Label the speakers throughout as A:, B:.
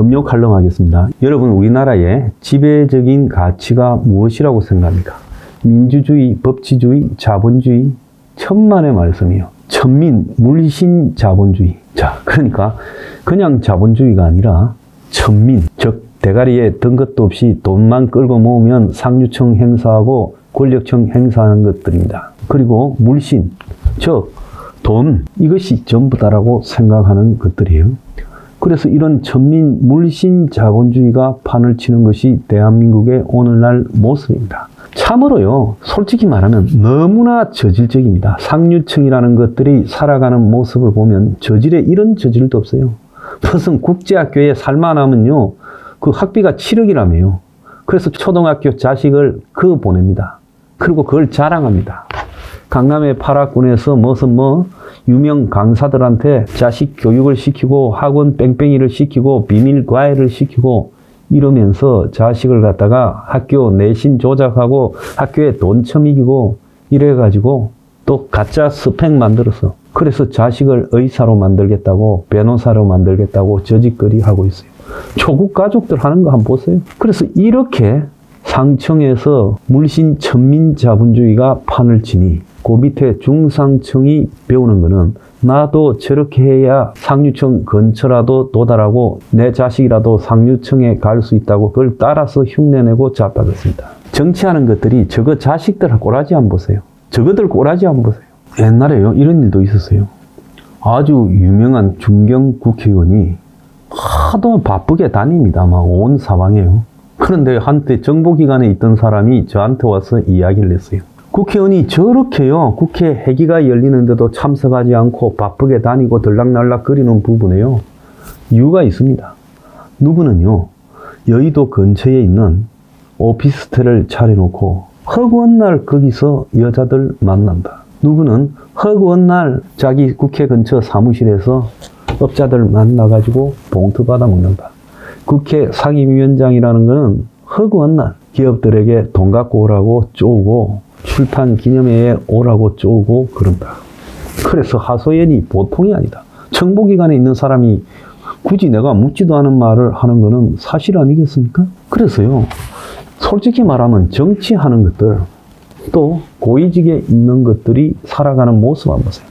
A: 금요 칼럼 하겠습니다. 여러분, 우리나라의 지배적인 가치가 무엇이라고 생각합니까? 민주주의, 법치주의, 자본주의, 천만의 말씀이요. 천민, 물신 자본주의. 자, 그러니까 그냥 자본주의가 아니라 천민, 즉 대가리에 든 것도 없이 돈만 끌고 모으면 상류층 행사하고 권력층 행사하는 것들입니다. 그리고 물신, 즉 돈, 이것이 전부다라고 생각하는 것들이에요. 그래서 이런 천민, 물신 자본주의가 판을 치는 것이 대한민국의 오늘날 모습입니다. 참으로요, 솔직히 말하면 너무나 저질적입니다. 상류층이라는 것들이 살아가는 모습을 보면 저질에 이런 저질도 없어요. 무슨 국제학교에 살만하면요, 그 학비가 7억이라며요. 그래서 초등학교 자식을 보냅니다. 그리고 그걸 자랑합니다. 강남의 파라군에서 무슨 유명 강사들한테 자식 교육을 시키고 학원 뺑뺑이를 시키고 비밀 과외를 시키고 이러면서 자식을 갖다가 학교 내신 조작하고 학교에 돈 처먹이고 이래가지고 또 가짜 스펙 만들어서 그래서 자식을 의사로 만들겠다고 변호사로 만들겠다고 저짓거리 하고 있어요. 조국 가족들 하는 거 한번 보세요. 그래서 이렇게 상층에서 물신 천민 자본주의가 판을 치니 그 밑에 중상층이 배우는 거는 나도 저렇게 해야 상류층 근처라도 도달하고 내 자식이라도 상류층에 갈 수 있다고 그걸 따라서 흉내내고 자빠졌습니다. 정치하는 것들이 저거 자식들 꼬라지 한번 보세요. 저거들 꼬라지 한번 보세요. 옛날에요, 이런 일도 있었어요. 아주 유명한 중경 국회의원이 하도 바쁘게 다닙니다. 막 온 사방에요. 그런데 한때 정보기관에 있던 사람이 저한테 와서 이야기를 했어요. 국회의원이 저렇게요, 국회 회기가 열리는데도 참석하지 않고 바쁘게 다니고 들락날락 거리는 부분에요, 이유가 있습니다. 누구는요, 여의도 근처에 있는 오피스텔을 차려놓고 허구한 날 거기서 여자들 만난다. 누구는 허구한 날 자기 국회 근처 사무실에서 업자들 만나가지고 봉투 받아 먹는다. 국회 상임위원장이라는 것은 허구한 날 기업들에게 돈 갖고 오라고 쪼고 출판 기념회에 오라고 쪼고 그런다. 그래서 하소연이 보통이 아니다. 정보기관에 있는 사람이 굳이 내가 묻지도 않은 말을 하는 것은 사실 아니겠습니까? 그래서요, 솔직히 말하면 정치하는 것들 또 고위직에 있는 것들이 살아가는 모습 한번 보세요.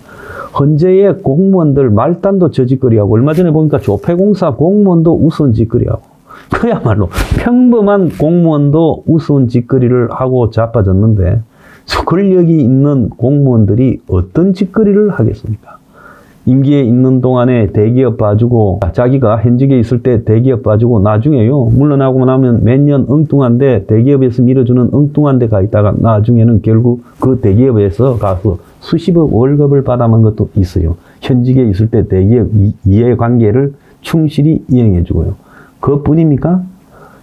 A: 헌재의 공무원들 말단도 저짓거리하고 얼마 전에 보니까 조폐공사 공무원도 우스운 짓거리하고 그야말로 평범한 공무원도 우스운 짓거리를 하고 자빠졌는데 권력이 있는 공무원들이 어떤 짓거리를 하겠습니까? 임기에 있는 동안에 대기업 봐주고 자기가 현직에 있을 때 대기업 봐주고 나중에요, 물러나고 나면 몇 년 엉뚱한데 대기업에서 밀어주는 엉뚱한 데 가 있다가 나중에는 결국 그 대기업에서 가서 수십억 월급을 받아먹은 것도 있어요. 현직에 있을 때 대기업 이해관계를 충실히 이행해주고요. 그것뿐입니까?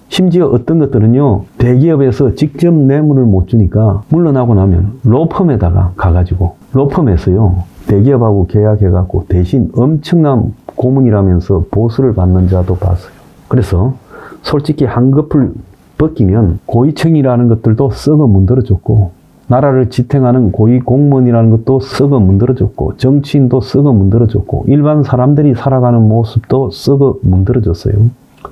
A: 심지어 어떤 것들은요, 대기업에서 직접 뇌물을 못 주니까 물러나고 나면 로펌에다가 가가지고 로펌에서요, 대기업하고 계약해갖고 대신 엄청난 고문이라면서 보수를 받는 자도 봤어요. 그래서 솔직히 한꺼풀 벗기면 고위층이라는 것들도 썩어 문드러졌고 나라를 지탱하는 고위 공무원이라는 것도 썩어 문드러졌고 정치인도 썩어 문드러졌고 일반 사람들이 살아가는 모습도 썩어 문드러졌어요.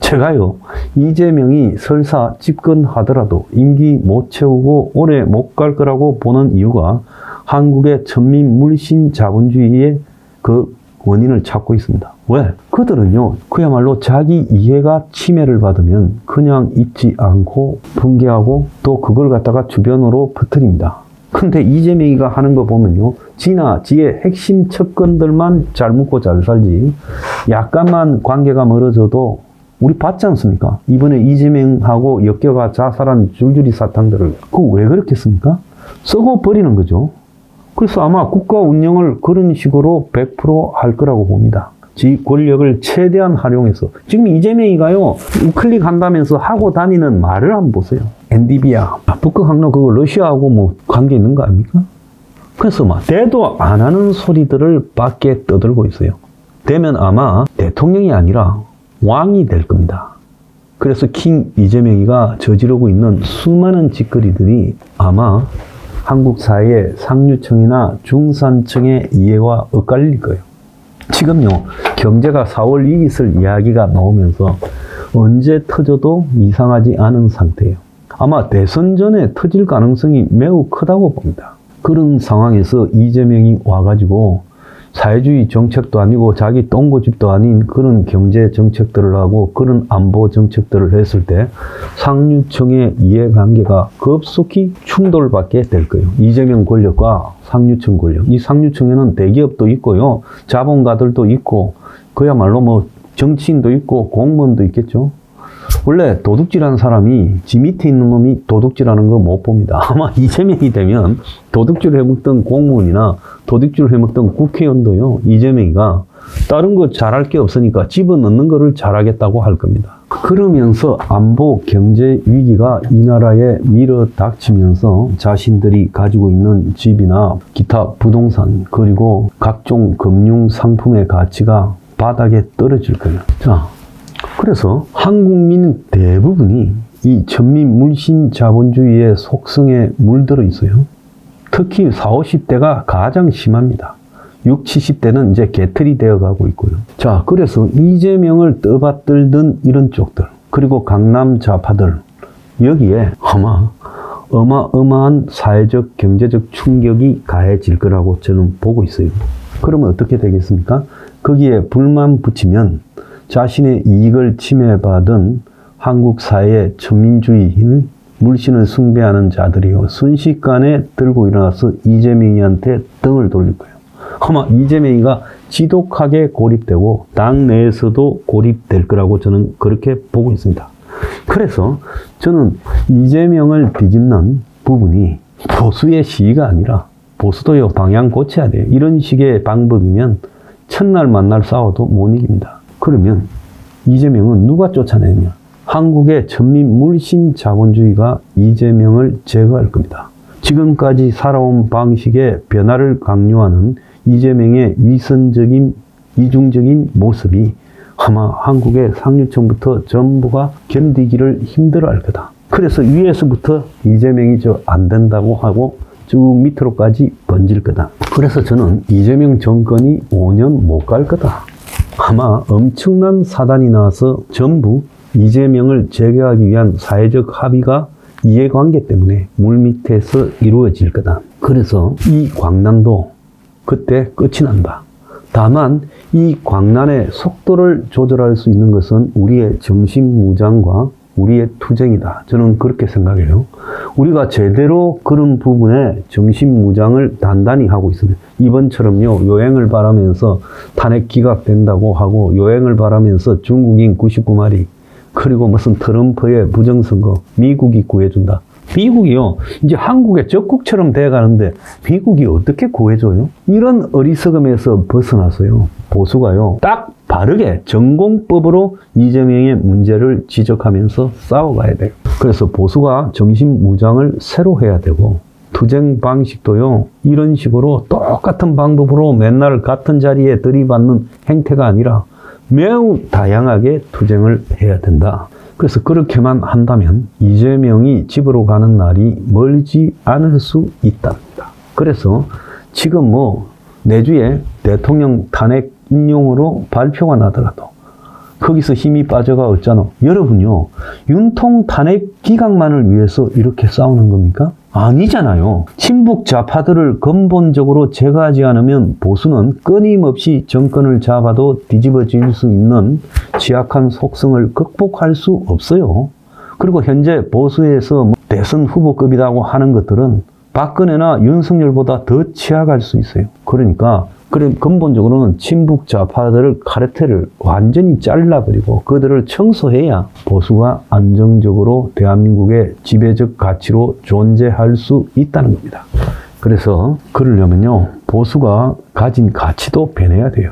A: 제가요, 이재명이 설사 집권하더라도 임기 못 채우고 오래 못 갈 거라고 보는 이유가 한국의 천민 물신 자본주의의 그 원인을 찾고 있습니다. 왜? 그들은요, 그야말로 자기 이해가 침해를 받으면 그냥 잊지 않고 붕괴하고 또 그걸 갖다가 주변으로 퍼뜨립니다. 근데 이재명이가 하는 거 보면요, 지의 핵심 척건들만 잘 묻고 잘 살지 약간만 관계가 멀어져도 우리 봤지 않습니까? 이번에 이재명하고 엮여가 자살한 줄줄이 사탕들을. 그거 왜 그렇겠습니까? 썩어 버리는 거죠. 그래서 아마 국가 운영을 그런 식으로 100% 할 거라고 봅니다. 지 권력을 최대한 활용해서. 지금 이재명이가요, 우클릭 한다면서 하고 다니는 말을 한번 보세요. 엔디비아, 북극 항로 그거 러시아하고 뭐 관계 있는 거 아닙니까? 그래서 막 대도 안 하는 소리들을 밖에 떠들고 있어요. 되면 아마 대통령이 아니라 왕이 될 겁니다. 그래서 킹 이재명이가 저지르고 있는 수많은 짓거리들이 아마 한국 사회의 상류층이나 중산층의 이해와 엇갈릴 거예요. 지금요, 경제가 4월 이익을 이야기가 나오면서 언제 터져도 이상하지 않은 상태예요. 아마 대선 전에 터질 가능성이 매우 크다고 봅니다. 그런 상황에서 이재명이 와가지고 사회주의 정책도 아니고 자기 똥고집도 아닌 그런 경제 정책들을 하고 그런 안보 정책들을 했을 때 상류층의 이해관계가 급속히 충돌받게 될 거예요. 이재명 권력과 상류층 권력. 이 상류층에는 대기업도 있고요. 자본가들도 있고 그야말로 뭐 정치인도 있고 공무원도 있겠죠. 원래 도둑질하는 사람이 지 밑에 있는 놈이 도둑질하는 거 못 봅니다. 아마 이재명이 되면 도둑질을 해먹던 공무원이나 도둑질을 해먹던 국회의원도요. 이재명이가 다른 거 잘할 게 없으니까 집어넣는 거를 잘하겠다고 할 겁니다. 그러면서 안보 경제 위기가 이 나라에 밀어닥치면서 자신들이 가지고 있는 집이나 기타 부동산 그리고 각종 금융 상품의 가치가 바닥에 떨어질 거예요. 자, 그래서 한국민 대부분이 이 전민 물신 자본주의의 속성에 물들어 있어요. 특히 40, 50대가 가장 심합니다. 60, 70대는 이제 개털이 되어가고 있고요. 자, 그래서 이재명을 떠받들던 이런 쪽들, 그리고 강남 좌파들, 여기에 아마 어마어마한 사회적, 경제적 충격이 가해질 거라고 저는 보고 있어요. 그러면 어떻게 되겠습니까? 거기에 불만 붙이면 자신의 이익을 침해받은 한국 사회의 전민주의 물신을 숭배하는 자들이요. 순식간에 들고 일어나서 이재명이한테 등을 돌릴 거예요. 아마 이재명이가 지독하게 고립되고 당 내에서도 고립될 거라고 저는 그렇게 보고 있습니다. 그래서 저는 이재명을 뒤집는 부분이 보수의 시위가 아니라 보수도요 방향 고쳐야 돼요. 이런 식의 방법이면 첫날 만날 싸워도 못 이깁니다. 그러면 이재명은 누가 쫓아내느냐? 한국의 전민 물신 자본주의가 이재명을 제거할 겁니다. 지금까지 살아온 방식의 변화를 강요하는 이재명의 위선적인 이중적인 모습이 아마 한국의 상류층부터 전부가 견디기를 힘들어할 거다. 그래서 위에서부터 이재명이 안 된다고 하고 쭉 밑으로까지 번질 거다. 그래서 저는 이재명 정권이 5년 못 갈 거다. 아마 엄청난 사단이 나와서 전부 이재명을 제거하기 위한 사회적 합의가 이해관계 때문에 물밑에서 이루어질 거다. 그래서 이 광란도 그때 끝이 난다. 다만 이 광란의 속도를 조절할 수 있는 것은 우리의 정신무장과 우리의 투쟁이다. 저는 그렇게 생각해요. 우리가 제대로 그런 부분에 정신무장을 단단히 하고 있습니다. 이번처럼요, 요행을 바라면서 탄핵 기각된다고 하고, 요행을 바라면서 중국인 99마리, 그리고 무슨 트럼프의 부정선거, 미국이 구해준다. 미국이요, 이제 한국의 적국처럼 돼가는데 미국이 어떻게 구해줘요? 이런 어리석음에서 벗어나서요, 보수가요, 딱 바르게 전공법으로 이재명의 문제를 지적하면서 싸워가야 돼요. 그래서 보수가 정신무장을 새로 해야 되고, 투쟁 방식도요, 이런 식으로 똑같은 방법으로 맨날 같은 자리에 들이받는 행태가 아니라 매우 다양하게 투쟁을 해야 된다. 그래서 그렇게만 한다면 이재명이 집으로 가는 날이 멀지 않을 수 있답니다. 그래서 지금 내주에 대통령 탄핵 인용으로 발표가 나더라도 거기서 힘이 빠져가 없잖아. 여러분요, 윤통 탄핵 기각만을 위해서 이렇게 싸우는 겁니까? 아니잖아요. 친북 좌파들을 근본적으로 제거하지 않으면 보수는 끊임없이 정권을 잡아도 뒤집어질 수 있는 취약한 속성을 극복할 수 없어요. 그리고 현재 보수에서 대선 후보급이라고 하는 것들은 박근혜나 윤석열보다 더 취약할 수 있어요. 그러니까 근본적으로는 친북 좌파들을 카르텔을 완전히 잘라버리고 그들을 청소해야 보수가 안정적으로 대한민국의 지배적 가치로 존재할 수 있다는 겁니다. 그래서 그러려면요, 보수가 가진 가치도 변해야 돼요.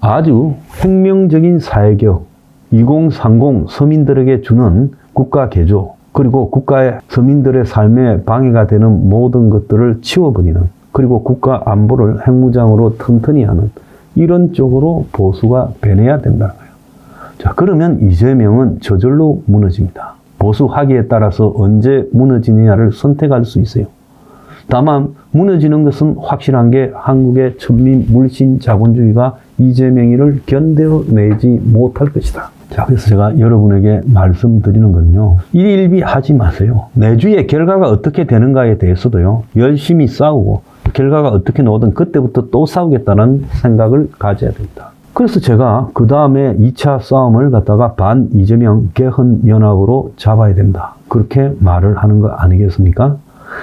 A: 아주 혁명적인 사회개혁, 2030 서민들에게 주는 국가 개조, 그리고 국가의 서민들의 삶에 방해가 되는 모든 것들을 치워버리는, 그리고 국가 안보를 핵무장으로 튼튼히 하는 이런 쪽으로 보수가 변해야 된다는 거예요. 자, 그러면 이재명은 저절로 무너집니다. 보수 학위에 따라서 언제 무너지느냐를 선택할 수 있어요. 다만 무너지는 것은 확실한 게 한국의 천민 물신 자본주의가 이재명이를 견뎌내지 못할 것이다. 자, 그래서 제가 여러분에게 말씀드리는 건요. 일일비 하지 마세요. 내주의 결과가 어떻게 되는가에 대해서도요. 열심히 싸우고 결과가 어떻게 나오든 그때부터 또 싸우겠다는 생각을 가져야 됩니다. 그래서 제가 그 다음에 2차 싸움을 갖다가 반 이재명 개헌 연합으로 잡아야 된다. 그렇게 말을 하는 거 아니겠습니까?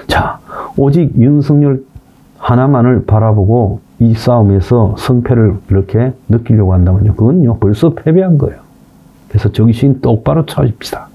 A: 자, 오직 윤석열 하나만을 바라보고 이 싸움에서 성패를 이렇게 느끼려고 한다면요. 그건요, 벌써 패배한 거예요. 그래서 정신 똑바로 차립시다.